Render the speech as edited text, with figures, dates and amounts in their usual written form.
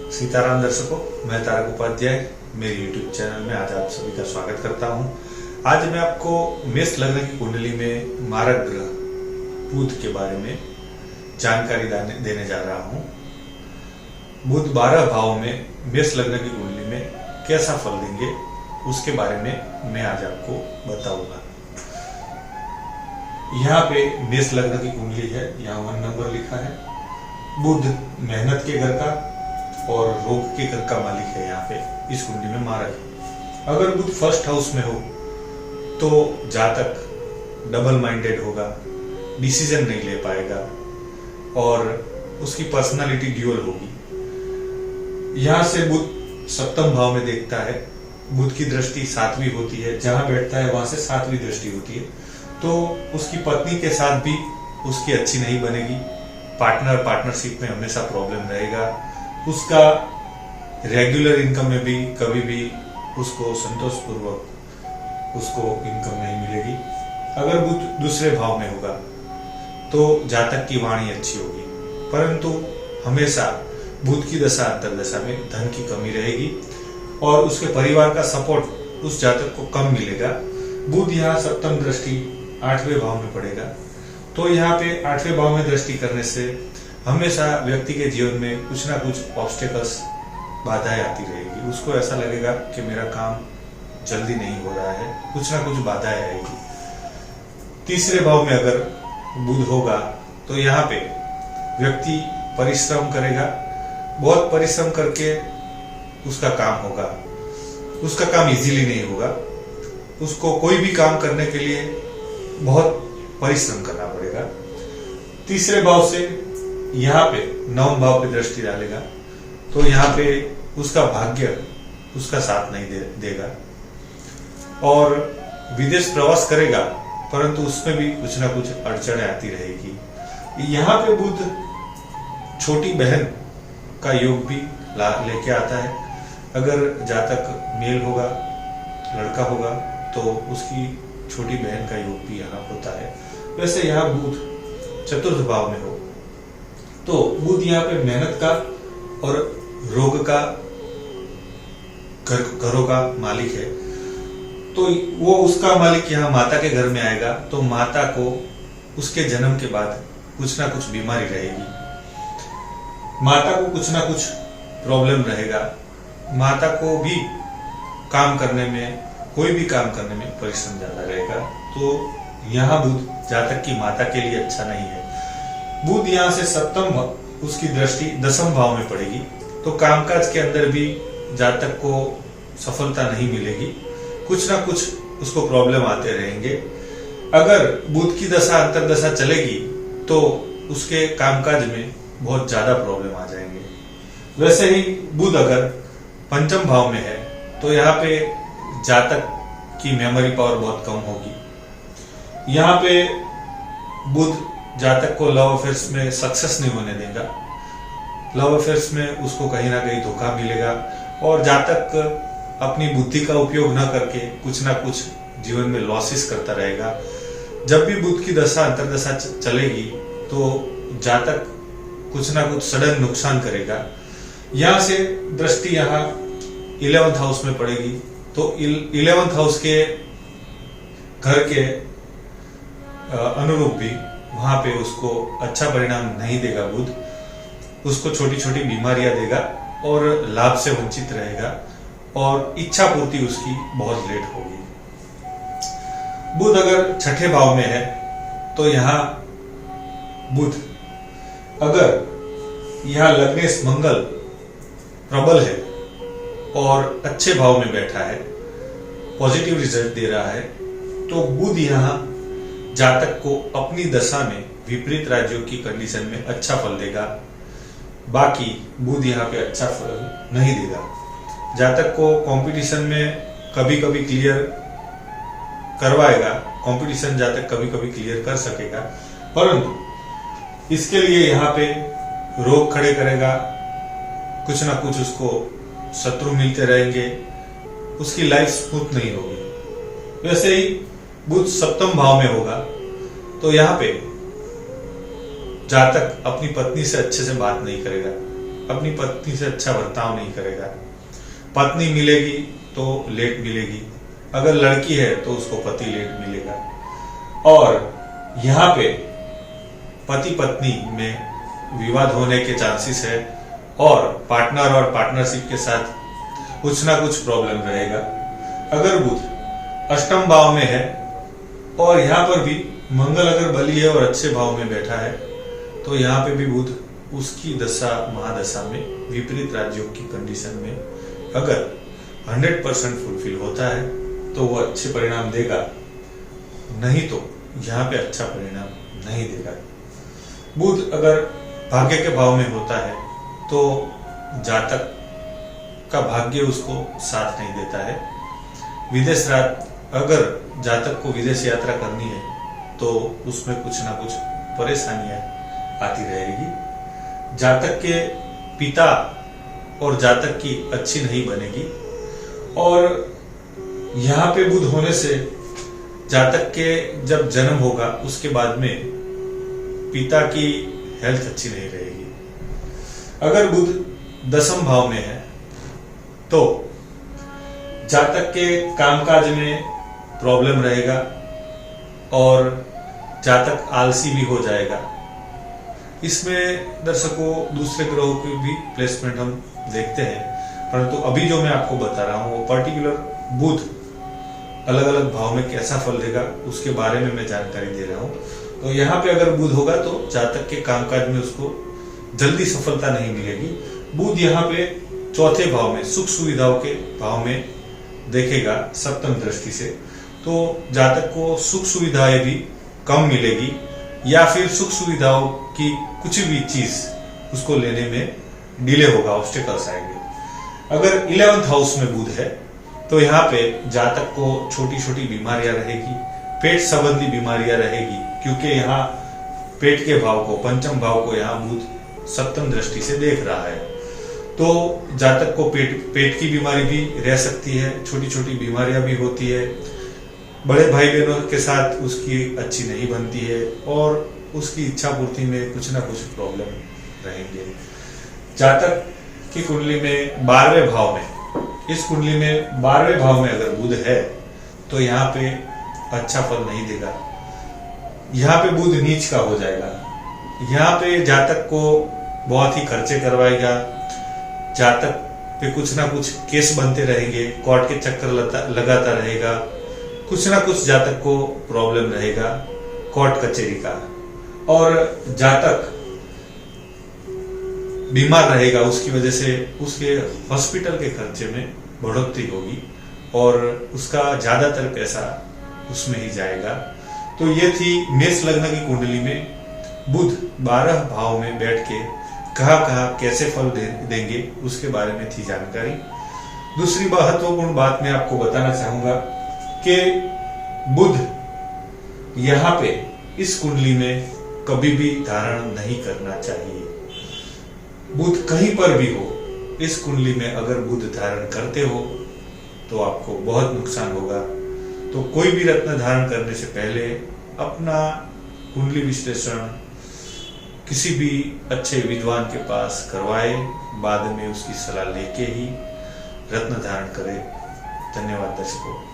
सीताराम दर्शकों, मैं तारक उपाध्याय मेरे YouTube चैनल में आज आप सभी का स्वागत करता हूं। आज मैं आपको मेष लग्न की कुंडली में मारक ग्रह बुध के बारे में जानकारी देने जा रहा हूं। बुध 12 भाव में मेष लग्न की कुंडली में कैसा फल देंगे उसके बारे में मैं आज आपको बताऊंगा। यहाँ पे मेष लग्न की कुंडली है, यहाँ 1 नंबर लिखा है। बुध मेहनत के घर का और रोग के घर का मालिक है। यहाँ पे इस कुंडली में मारक है। अगर बुध फर्स्ट हाउस में हो तो जातक डबल माइंडेड होगा, डिसीजन नहीं ले पाएगा और उसकी पर्सनालिटी ड्यूअल होगी। यहाँ से बुध सप्तम भाव में देखता है। बुध की दृष्टि 7वीं होती है, जहां बैठता है वहां से 7वीं दृष्टि होती है, तो उसकी पत्नी के साथ भी उसकी अच्छी नहीं बनेगी। पार्टनरशिप में हमेशा प्रॉब्लम रहेगा। उसका रेगुलर इनकम में भी कभी भी उसको संतोषपूर्वक उसको इनकम नहीं मिलेगी। अगर बुध दूसरे भाव में होगा तो जातक की वाणी अच्छी होगी, परंतु हमेशा बुध की दशा अंतर्दशा में धन की कमी रहेगी और उसके परिवार का सपोर्ट उस जातक को कम मिलेगा। बुध यहाँ सप्तम दृष्टि 8वें भाव में पड़ेगा, तो यहाँ पे 8वें भाव में दृष्टि करने से हमेशा व्यक्ति के जीवन में कुछ ना कुछ ऑब्स्टेकल्स, बाधाएं आती रहेगी। उसको ऐसा लगेगा कि मेरा काम जल्दी नहीं हो रहा है, कुछ ना कुछ बाधाएं आएगी। तीसरे भाव में अगर बुध होगा तो यहाँ पे व्यक्ति परिश्रम करेगा, बहुत परिश्रम करके उसका काम होगा। उसका काम इजीली नहीं होगा, उसको कोई भी काम करने के लिए बहुत परिश्रम करना पड़ेगा। तीसरे भाव से यहाँ पे 9वें भाव पे दृष्टि डालेगा तो यहाँ पे उसका भाग्य उसका साथ नहीं देगा और विदेश प्रवास करेगा, परंतु उसमें भी कुछ ना कुछ अड़चनें आती रहेगी। यहाँ पे बुध छोटी बहन का योग भी लेके आता है। अगर जातक मेल होगा, लड़का होगा, तो उसकी छोटी बहन का योग भी यहाँ होता है। वैसे यहाँ बुध चतुर्थ भाव में हो तो बुध यहाँ पे मेहनत का और रोग का घरों का मालिक है, तो वो उसका मालिक यहाँ माता के घर में आएगा तो माता को उसके जन्म के बाद कुछ ना कुछ बीमारी रहेगी। माता को कुछ ना कुछ प्रॉब्लम रहेगा। माता को भी काम करने में, कोई भी काम करने में परिश्रम ज्यादा रहेगा, तो यहाँ बुध जातक की माता के लिए अच्छा नहीं है। बुध यहाँ से सप्तम उसकी दृष्टि 10वें भाव में पड़ेगी, तो कामकाज के अंदर भी जातक को सफलता नहीं मिलेगी, कुछ ना कुछ उसको प्रॉब्लम आते रहेंगे। अगर बुध की दशा अंतर्दशा चलेगी तो उसके कामकाज में बहुत ज्यादा प्रॉब्लम आ जाएंगे। वैसे ही बुध अगर 5वें भाव में है तो यहाँ पे जातक की मेमोरी पावर बहुत कम होगी। यहाँ पे बुध जातक को लव अफेयर्स में सक्सेस नहीं होने देगा। लव अफेयर्स में उसको कहीं ना कहीं धोखा मिलेगा और जातक अपनी बुद्धि का उपयोग न करके कुछ ना कुछ जीवन में लॉसेस करता रहेगा। जब भी बुध की दशा अंतर्दशा चलेगी तो जातक कुछ ना कुछ सडन नुकसान करेगा। यहाँ से दृष्टि यहाँ 11th हाउस में पड़ेगी, तो 11th हाउस के घर के अनुरूप भी वहां पे उसको अच्छा परिणाम नहीं देगा। बुध उसको छोटी छोटी बीमारियां देगा और लाभ से वंचित रहेगा और इच्छा पूर्ति उसकी बहुत लेट होगी। बुध अगर 6ठे भाव में है तो यहाँ बुध अगर यहाँ लग्नेश मंगल प्रबल है और अच्छे भाव में बैठा है, पॉजिटिव रिजल्ट दे रहा है, तो बुध यहाँ जातक को अपनी दशा में विपरीत राज्यों की कंडीशन में अच्छा फल देगा। बाकी बुध यहाँ पे अच्छा फल नहीं देगा। जातक को कंपटीशन में कभी कभी क्लियर करवाएगा, कंपटीशन जातक कभी कभी क्लियर कर सकेगा, परंतु इसके लिए यहाँ पे रोग खड़े करेगा। कुछ ना कुछ उसको शत्रु मिलते रहेंगे, उसकी लाइफ स्मूथ नहीं होगी। वैसे ही बुध 7वें भाव में होगा तो यहाँ पे जातक अपनी पत्नी से अच्छे से बात नहीं करेगा, अपनी पत्नी से अच्छा बर्ताव नहीं करेगा। पत्नी मिलेगी तो लेट मिलेगी, अगर लड़की है तो उसको पति लेट मिलेगा। और यहाँ पे पति पत्नी में विवाद होने के चांसेस है और पार्टनर और पार्टनरशिप के साथ कुछ ना कुछ प्रॉब्लम रहेगा। अगर बुध अष्टम भाव में है और यहाँ पर भी मंगल अगर बली है और अच्छे भाव में बैठा है तो यहाँ पे भी बुध उसकी दशा महादशा में विपरीत राजयोग की कंडीशन में अगर 100% फुलफिल होता है तो वो अच्छे परिणाम देगा, नहीं तो यहाँ पे अच्छा परिणाम नहीं देगा। बुध अगर भाग्य के भाव में होता है तो जातक का भाग्य उसको साथ नहीं देता है। विदेश अगर जातक को विदेश यात्रा करनी है तो उसमें कुछ ना कुछ परेशानियां आती रहेगी। जातक के पिता और जातक की अच्छी नहीं बनेगी और यहाँ पे बुध होने से जातक के जब जन्म होगा उसके बाद में पिता की हेल्थ अच्छी नहीं रहेगी। अगर बुध दशम भाव में है तो जातक के कामकाज में प्रॉब्लम रहेगा और जातक आलसी भी हो जाएगा। इसमें दर्शकों दूसरे ग्रहों की भी प्लेसमेंट हम देखते हैं, परंतु अभी जो मैं आपको बता रहा हूं वो पर्टिकुलर बुध अलग अलग भाव में कैसा फल देगा उसके बारे में मैं जानकारी दे रहा हूं। तो यहाँ पे अगर बुध होगा तो जातक के कामकाज में उसको जल्दी सफलता नहीं मिलेगी। बुध यहाँ पे चौथे भाव में सुख सुविधाओं के भाव में देखेगा सप्तम दृष्टि से, तो जातक को सुख सुविधाएं भी कम मिलेगी या फिर सुख सुविधाओं की कुछ भी चीज उसको लेने में डिले होगा, ऑब्स्टेकल्स आएंगे। अगर 11th हाउस में बुध है तो यहाँ पे जातक को छोटी छोटी बीमारियां रहेगी, पेट संबंधी बीमारियां रहेगी, क्योंकि यहाँ पेट के भाव को पंचम भाव को यहाँ बुध सप्तम दृष्टि से देख रहा है। तो जातक को पेट की बीमारी भी रह सकती है, छोटी छोटी बीमारियां भी होती है, बड़े भाई बहनों के साथ उसकी अच्छी नहीं बनती है और उसकी इच्छा पूर्ति में कुछ ना कुछ प्रॉब्लम रहेंगे। जातक की कुंडली में 12वें भाव में, इस कुंडली में 12वें भाव में अगर बुध है तो यहाँ पे अच्छा फल नहीं देगा। यहाँ पे बुध नीच का हो जाएगा। यहाँ पे जातक को बहुत ही खर्चे करवाएगा, जातक पे कुछ ना कुछ केस बनते रहेंगे, कोर्ट के चक्कर लगाता रहेगा, कुछ ना कुछ जातक को प्रॉब्लम रहेगा कोर्ट कचहरी का, और जातक बीमार रहेगा, उसकी वजह से उसके हॉस्पिटल के खर्चे में बढ़ोतरी होगी और उसका ज्यादातर पैसा उसमें ही जाएगा। तो ये थी मेष लग्न की कुंडली में बुध 12 भाव में बैठ के कहाँ कैसे फल देंगे उसके बारे में थी जानकारी। दूसरी महत्वपूर्ण बात मैं आपको बताना चाहूंगा कि बुध यहाँ पे इस कुंडली में कभी भी धारण नहीं करना चाहिए। बुध कहीं पर भी हो, इस कुंडली में अगर बुध धारण करते हो तो आपको बहुत नुकसान होगा। तो कोई भी रत्न धारण करने से पहले अपना कुंडली विश्लेषण किसी भी अच्छे विद्वान के पास करवाए, बाद में उसकी सलाह लेके ही रत्न धारण करें। धन्यवाद दर्शकों।